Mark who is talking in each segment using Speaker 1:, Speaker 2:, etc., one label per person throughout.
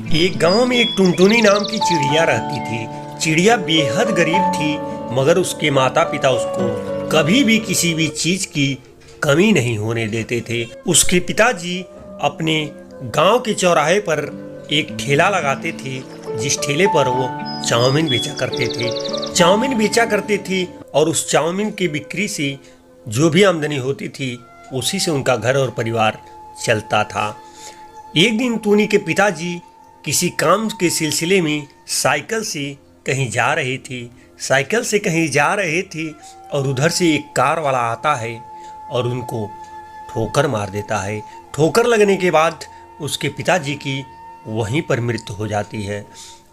Speaker 1: एक गांव में एक टुनटुनी नाम की चिड़िया रहती थी। चिड़िया बेहद गरीब थी, मगर उसके माता पिता उसको कभी भी किसी भी चीज की कमी नहीं होने देते थे। उसके पिताजी अपने गांव के चौराहे पर एक ठेला लगाते थे, जिस ठेले पर वो चाउमीन बेचा करते थे और उस चाउमीन की बिक्री से जो भी आमदनी होती थी उसी से उनका घर और परिवार चलता था। एक दिन टूनी के पिताजी किसी काम के सिलसिले में साइकिल से कहीं जा रहे थे और उधर से एक कार वाला आता है और उनको ठोकर मार देता है। ठोकर लगने के बाद उसके पिताजी की वहीं पर मृत्यु हो जाती है।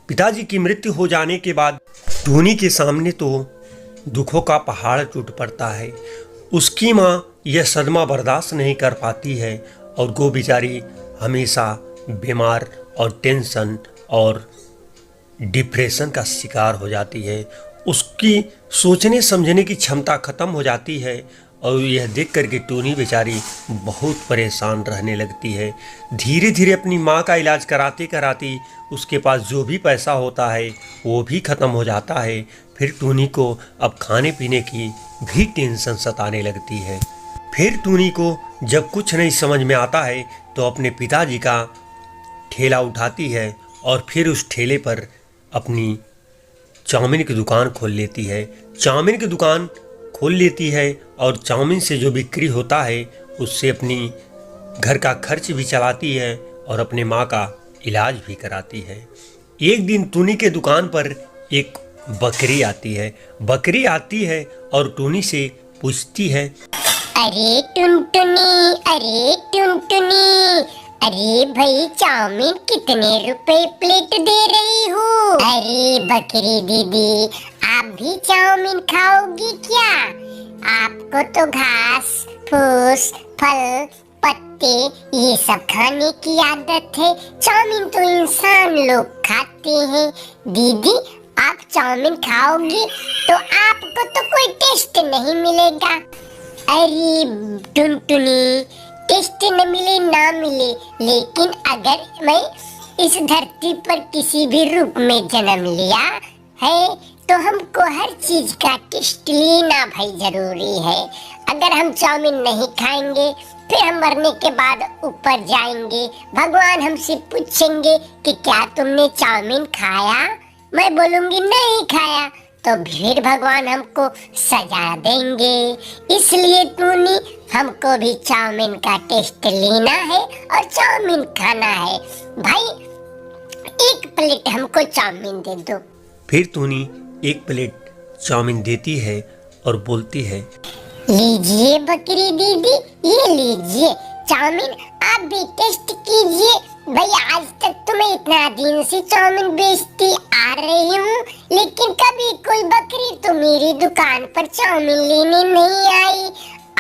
Speaker 1: पिताजी की मृत्यु हो जाने के बाद टूनी के सामने तो दुखों का पहाड़ टूट पड़ता है। उसकी माँ यह सदमा बर्दाश्त नहीं कर पाती है और वो बेचारी हमेशा बीमार और टेंशन और डिप्रेशन का शिकार हो जाती है। उसकी सोचने समझने की क्षमता खत्म हो जाती है और यह देख कर के टूनी बेचारी बहुत परेशान रहने लगती है। धीरे धीरे अपनी माँ का इलाज कराते कराते उसके पास जो भी पैसा होता है वो भी ख़त्म हो जाता है। फिर टूनी को अब खाने पीने की भी टेंशन सताने लगती है। फिर टूनी को जब कुछ नहीं समझ में आता है तो अपने पिताजी का ठेला उठाती है और फिर उस ठेले पर अपनी चाउमीन की दुकान खोल लेती है और चाउमीन से जो बिक्री होता है उससे अपनी घर का खर्च भी चलाती है और अपने माँ का इलाज भी कराती है। एक दिन टूनी के दुकान पर एक बकरी आती है और टूनी से पूछती है,
Speaker 2: अरे टुनटुनी, अरे भाई चाउमीन कितने रुपए प्लेट दे रही हो? अरे बकरी दीदी, आप भी चाउमीन खाओगी क्या? आपको तो घास फूस फल पत्ते ये सब खाने की आदत है। चाउमीन तो इंसान लोग खाते हैं। दीदी आप चाउमीन खाओगी तो आपको तो कोई टेस्ट नहीं मिलेगा। अरे टुनटुनी, टेस्ट न मिले ना मिले, लेकिन अगर मैं इस धरती पर किसी भी रूप में जन्म लिया है तो हमको हर चीज का टेस्ट लेना भाई जरूरी है। अगर हम चाउमीन नहीं खाएंगे फिर हम मरने के बाद ऊपर जाएंगे, भगवान हमसे पूछेंगे कि क्या तुमने चाउमीन खाया? मैं बोलूंगी नहीं खाया, तो फिर भगवान हमको सजा देंगे। इसलिए टूनी, हमको भी चाउमीन का टेस्ट लेना है और चाउमीन खाना है। भाई एक प्लेट हमको चाउमीन दे दो।
Speaker 1: फिर टूनी एक प्लेट चाउमीन देती है और बोलती है,
Speaker 2: लीजिए बकरी दीदी, ये लीजिए चाउमीन, आप भी टेस्ट कीजिए। भाई आज तक तो मैं इतना दिन से चाउमीन बेचती आ रही हूँ, लेकिन कभी कोई बकरी तो मेरी दुकान पर चाउमीन लेने नहीं आई।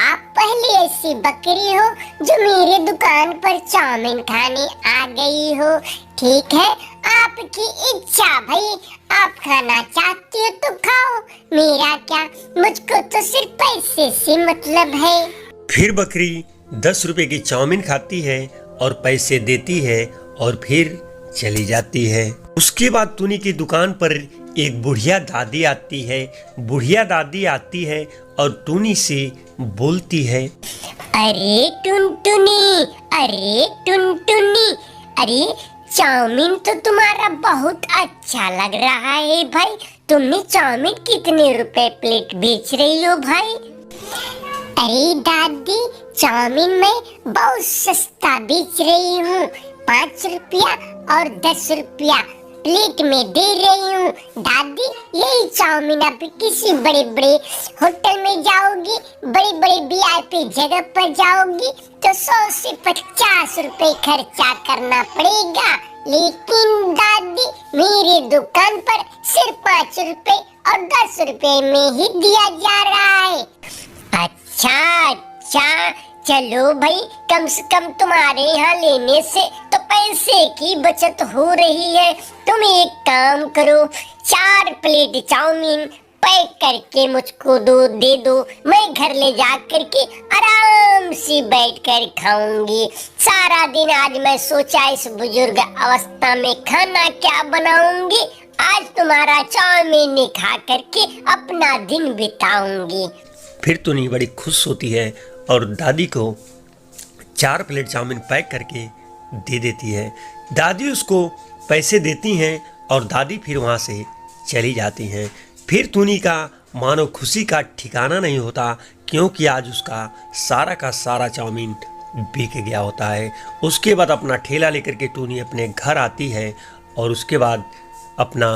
Speaker 2: आप पहले ऐसी बकरी हो जो मेरे दुकान पर चाउमीन खाने आ गई हो। ठीक है, आपकी इच्छा भाई, आप खाना चाहती हो तो खाओ, मेरा क्या, मुझको तो सिर्फ पैसे से मतलब है।
Speaker 1: फिर बकरी 10 रुपए की चाउमीन खाती है और पैसे देती है और फिर चली जाती है। उसके बाद टूनी की दुकान पर एक बुढ़िया दादी आती है और टूनी से बोलती है,
Speaker 2: अरे टुनटुनी, अरे चाउमीन तो तुम्हारा बहुत अच्छा लग रहा है भाई। तुमने चाउमीन कितने रुपए प्लेट बेच रही हो भाई? अरे दादी, चाउमीन मैं बहुत सस्ता बेच रही हूँ, 5 रुपया और 10 रुपया प्लेट में दे रही हूँ। दादी यही चाउमीन आप किसी बड़े बड़े होटल में जाओगी, बड़े बड़े VIP जगह पर जाओगी तो 100 से 50 रुपए खर्चा करना पड़ेगा, लेकिन दादी मेरी दुकान पर सिर्फ 5 रुपए और 10 रुपए में ही दिया जा रहा है। अच्छा, चलो भाई, कम से कम तुम्हारे यहाँ लेने से तो पैसे की बचत हो रही है। तुम एक काम करो, 4 प्लेट चाउमीन पैक करके मुझको दे दो, मैं घर ले जा करके आराम से बैठ कर खाऊंगी। सारा दिन आज मैं सोचा इस बुजुर्ग अवस्था में खाना क्या बनाऊंगी, आज तुम्हारा चाउमीन खा करके अपना दिन बिताऊंगी।
Speaker 1: फिर टुनी बड़ी खुश होती है और दादी को 4 प्लेट चाउमीन पैक करके दे देती है। दादी उसको पैसे देती हैं और दादी फिर वहाँ से चली जाती हैं। फिर टुनी का मानो खुशी का ठिकाना नहीं होता, क्योंकि आज उसका सारा का सारा चाउमीन बिक गया होता है। उसके बाद अपना ठेला लेकर के टुनी अपने घर आती है और उसके बाद अपना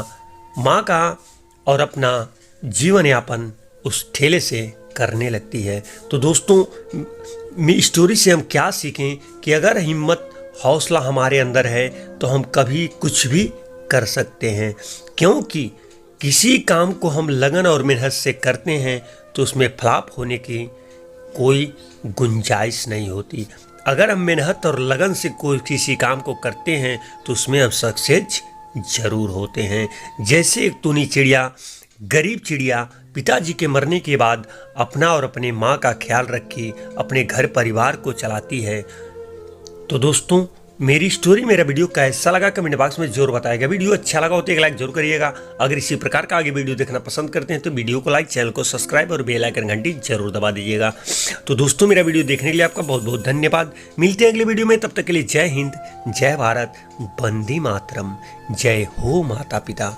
Speaker 1: माँ का और अपना जीवन यापन उस ठेले से करने लगती है। तो दोस्तों, स्टोरी से हम क्या सीखें कि अगर हिम्मत हौसला हमारे अंदर है तो हम कभी कुछ भी कर सकते हैं, क्योंकि किसी काम को हम लगन और मेहनत से करते हैं तो उसमें फ्लॉप होने की कोई गुंजाइश नहीं होती। अगर हम मेहनत और लगन से कोई किसी काम को करते हैं तो उसमें हम सक्सेस जरूर होते हैं। जैसे एक टुनी चिड़िया, गरीब चिड़िया, पिताजी के मरने के बाद अपना और अपने माँ का ख्याल रखी अपने घर परिवार को चलाती है। तो दोस्तों, मेरी स्टोरी, मेरा वीडियो कैसा लगा कमेंट बॉक्स में जरूर बताएगा। वीडियो अच्छा लगा हो तो एक लाइक जरूर करिएगा। अगर इसी प्रकार का आगे वीडियो देखना पसंद करते हैं तो वीडियो को लाइक, चैनल को सब्सक्राइब और बेल आइकन घंटी जरूर दबा दीजिएगा। तो दोस्तों, मेरा वीडियो देखने के लिए आपका बहुत बहुत धन्यवाद। मिलते हैं अगले वीडियो में, तब तक के लिए जय हिंद, जय भारत, वंदे मातरम, जय हो माता पिता।